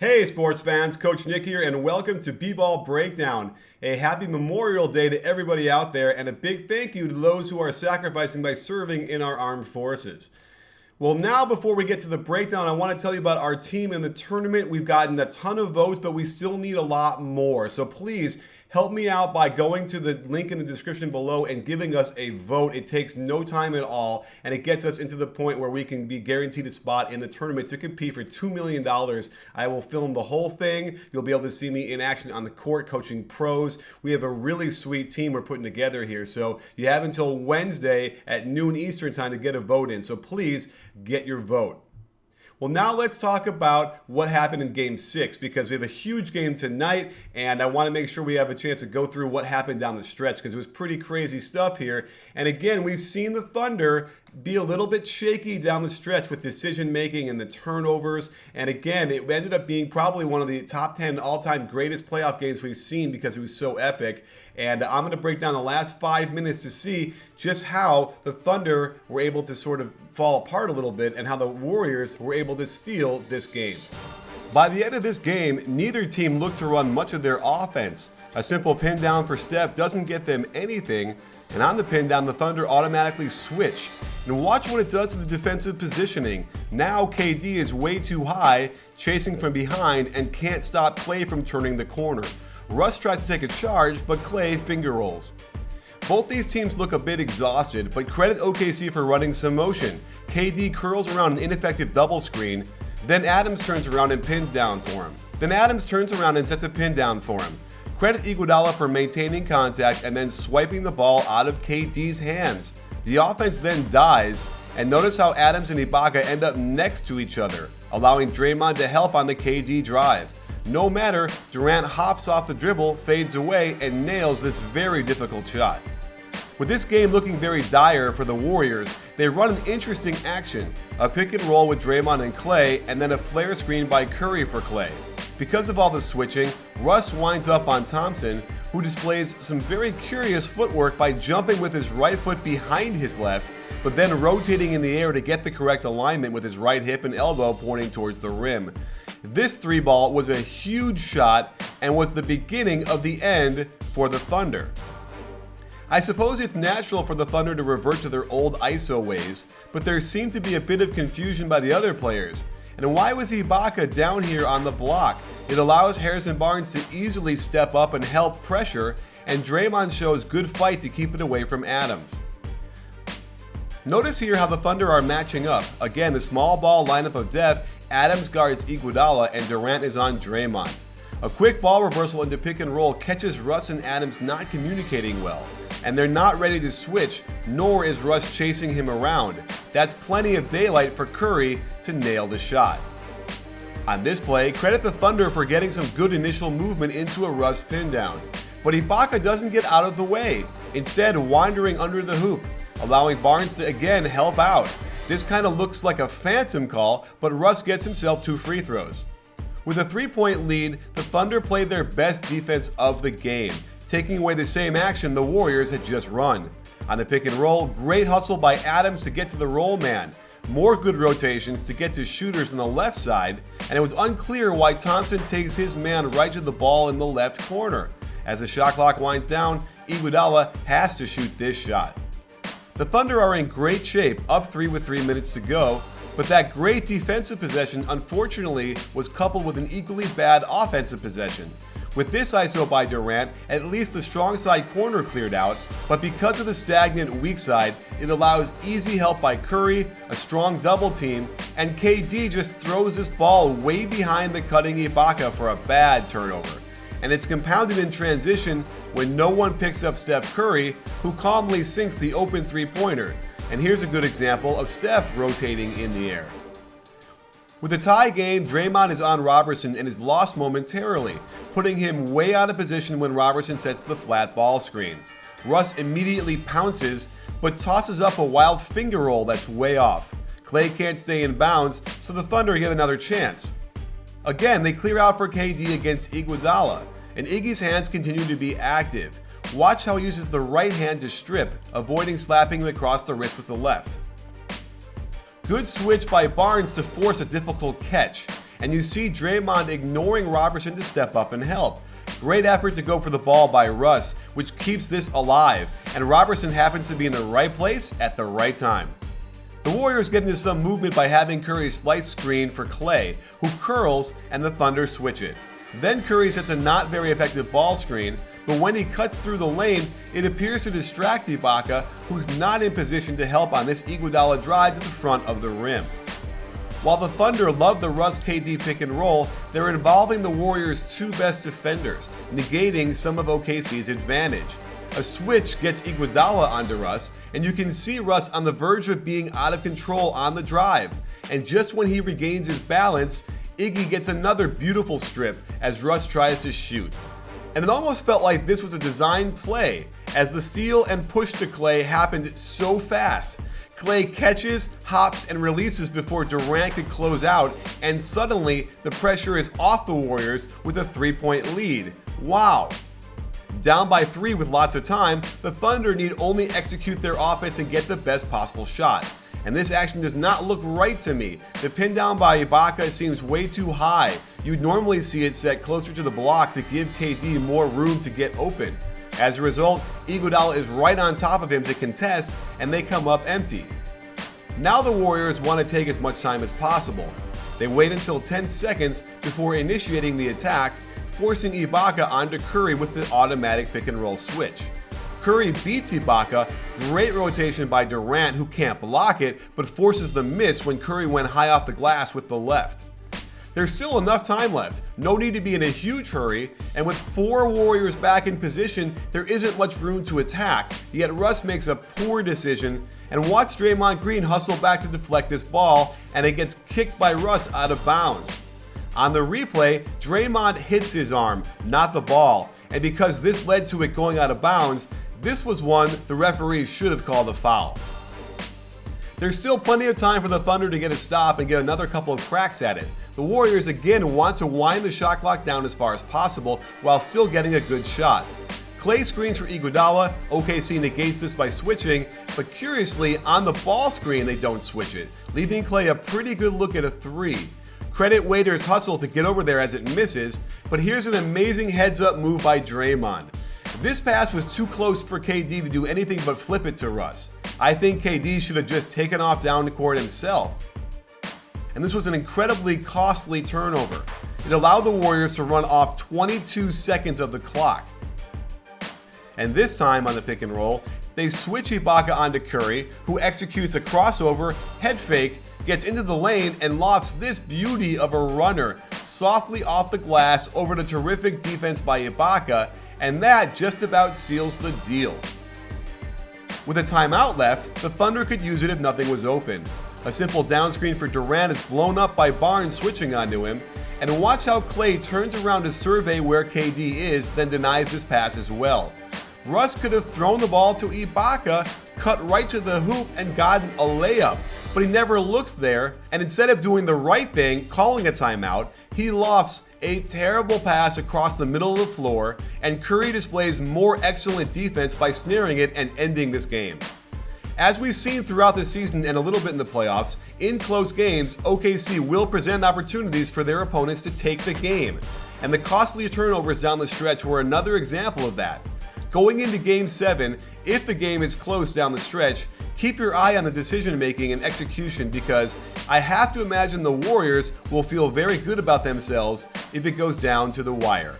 Hey sports fans, Coach Nick here, and welcome to BBallBreakdown. A happy Memorial Day to everybody out there, and a big thank you to those who are sacrificing by serving in our armed forces. Well, now before we get to the breakdown, I want to tell you about our team in the tournament. We've gotten a ton of votes, but we still need a lot more. So please help me out by going to the link in the description below and giving us a vote. It takes no time at all, and it gets us into the point where we can be guaranteed a spot in the tournament to compete for $2 million. I will film the whole thing. You'll be able to see me in action on the court coaching pros. We have a really sweet team we're putting together here. So you have until Wednesday at noon Eastern time to get a vote in. So please get your vote. Well, now let's talk about what happened in Game 6, because we have a huge game tonight, and I want to make sure we have a chance to go through what happened down the stretch, because it was pretty crazy stuff here. And again, we've seen the Thunder be a little bit shaky down the stretch with decision making and the turnovers. And again, it ended up being probably one of the top 10 all-time greatest playoff games we've seen because it was so epic. And I'm going to break down the last 5 minutes to see just how the Thunder were able to sort of fall apart a little bit and how the Warriors were able to steal this game. By the end of this game, neither team looked to run much of their offense. A simple pin down for Steph doesn't get them anything, and on the pin down, the Thunder automatically switch. And watch what it does to the defensive positioning. Now KD is way too high, chasing from behind, and can't stop Klay from turning the corner. Russ tries to take a charge, but Klay finger rolls. Both these teams look a bit exhausted, but credit OKC for running some motion. KD curls around an ineffective double screen, then Adams turns around and pins down for him. Then Adams turns around and sets a pin down for him. Credit Iguodala for maintaining contact and then swiping the ball out of KD's hands. The offense then dies, and notice how Adams and Ibaka end up next to each other, allowing Draymond to help on the KD drive. No matter, Durant hops off the dribble, fades away, and nails this very difficult shot. With this game looking very dire for the Warriors, they run an interesting action, a pick and roll with Draymond and Klay, and then a flare screen by Curry for Klay. Because of all the switching, Russ winds up on Thompson, who displays some very curious footwork by jumping with his right foot behind his left, but then rotating in the air to get the correct alignment with his right hip and elbow pointing towards the rim. This three ball was a huge shot and was the beginning of the end for the Thunder. I suppose it's natural for the Thunder to revert to their old ISO ways, but there seemed to be a bit of confusion by the other players. And why was Ibaka down here on the block? It allows Harrison Barnes to easily step up and help pressure, and Draymond shows good fight to keep it away from Adams. Notice here how the Thunder are matching up. Again, the small ball lineup of death, Adams guards Iguodala and Durant is on Draymond. A quick ball reversal into pick and roll catches Russ and Adams not communicating well, and they're not ready to switch, nor is Russ chasing him around. That's plenty of daylight for Curry to nail the shot. On this play, credit the Thunder for getting some good initial movement into a Russ pin down, but Ibaka doesn't get out of the way, instead wandering under the hoop, allowing Barnes to again help out. This kind of looks like a phantom call, but Russ gets himself 2 free throws. With a 3-point lead, the Thunder played their best defense of the game, taking away the same action the Warriors had just run. On the pick and roll, great hustle by Adams to get to the roll man. More good rotations to get to shooters on the left side, and it was unclear why Thompson takes his man right to the ball in the left corner. As the shot clock winds down, Iguodala has to shoot this shot. The Thunder are in great shape, up 3 with 3 minutes to go, but that great defensive possession unfortunately was coupled with an equally bad offensive possession. With this ISO by Durant, at least the strong side corner cleared out, but because of the stagnant weak side, it allows easy help by Curry, a strong double team, and KD just throws this ball way behind the cutting Ibaka for a bad turnover. And it's compounded in transition when no one picks up Steph Curry, who calmly sinks the open three-pointer. And here's a good example of Steph rotating in the air. With a tie game, Draymond is on Robertson and is lost momentarily, putting him way out of position when Robertson sets the flat ball screen. Russ immediately pounces, but tosses up a wild finger roll that's way off. Klay can't stay in bounds, so the Thunder get another chance. Again, they clear out for KD against Iguodala, and Iggy's hands continue to be active. Watch how he uses the right hand to strip, avoiding slapping him across the wrist with the left. Good switch by Barnes to force a difficult catch, and you see Draymond ignoring Robertson to step up and help. Great effort to go for the ball by Russ, which keeps this alive, and Robertson happens to be in the right place at the right time. The Warriors get into some movement by having Curry slice screen for Klay, who curls and the Thunder switch it. Then Curry sets a not very effective ball screen, but when he cuts through the lane, it appears to distract Ibaka, who's not in position to help on this Iguodala drive to the front of the rim. While the Thunder love the Russ KD pick and roll, they're involving the Warriors' two best defenders, negating some of OKC's advantage. A switch gets Iguodala onto Russ, and you can see Russ on the verge of being out of control on the drive. And just when he regains his balance, Iggy gets another beautiful strip as Russ tries to shoot. And it almost felt like this was a designed play, as the steal and push to Klay happened so fast. Klay catches, hops, and releases before Durant could close out, and suddenly the pressure is off the Warriors with a 3-point lead. Wow! Down by 3 with lots of time, the Thunder need only execute their offense and get the best possible shot. And this action does not look right to me. The pin down by Ibaka seems way too high. You'd normally see it set closer to the block to give KD more room to get open. As a result, Iguodala is right on top of him to contest, and they come up empty. Now the Warriors want to take as much time as possible. They wait until 10 seconds before initiating the attack, forcing Ibaka onto Curry with the automatic pick and roll switch. Curry beats Ibaka, great rotation by Durant, who can't block it, but forces the miss when Curry went high off the glass with the left. There's still enough time left, no need to be in a huge hurry, and with 4 Warriors back in position, there isn't much room to attack, yet Russ makes a poor decision, and watch Draymond Green hustle back to deflect this ball, and it gets kicked by Russ out of bounds. On the replay, Draymond hits his arm, not the ball, and because this led to it going out of bounds, this was one the referee should have called a foul. There's still plenty of time for the Thunder to get a stop and get another couple of cracks at it. The Warriors again want to wind the shot clock down as far as possible while still getting a good shot. Klay screens for Iguodala, OKC negates this by switching, but curiously on the ball screen they don't switch it, leaving Klay a pretty good look at a 3. Credit Waiter's hustle to get over there as it misses, but here's an amazing heads-up move by Draymond. This pass was too close for KD to do anything but flip it to Russ. I think KD should have just taken off down the court himself. And this was an incredibly costly turnover. It allowed the Warriors to run off 22 seconds of the clock. And this time on the pick and roll, they switch Ibaka onto Curry, who executes a crossover, head fake, gets into the lane, and lofts this beauty of a runner softly off the glass over the terrific defense by Ibaka, and that just about seals the deal. With a timeout left, the Thunder could use it if nothing was open. A simple down screen for Durant is blown up by Barnes switching onto him, and watch how Klay turns around to survey where KD is, then denies this pass as well. Russ could have thrown the ball to Ibaka, cut right to the hoop, and gotten a layup, but he never looks there, and instead of doing the right thing, calling a timeout, he lofts a terrible pass across the middle of the floor, and Curry displays more excellent defense by snaring it and ending this game. As we've seen throughout the season and a little bit in the playoffs, in close games, OKC will present opportunities for their opponents to take the game, and the costly turnovers down the stretch were another example of that. Going into Game 7, if the game is close down the stretch, keep your eye on the decision making and execution, because I have to imagine the Warriors will feel very good about themselves if it goes down to the wire.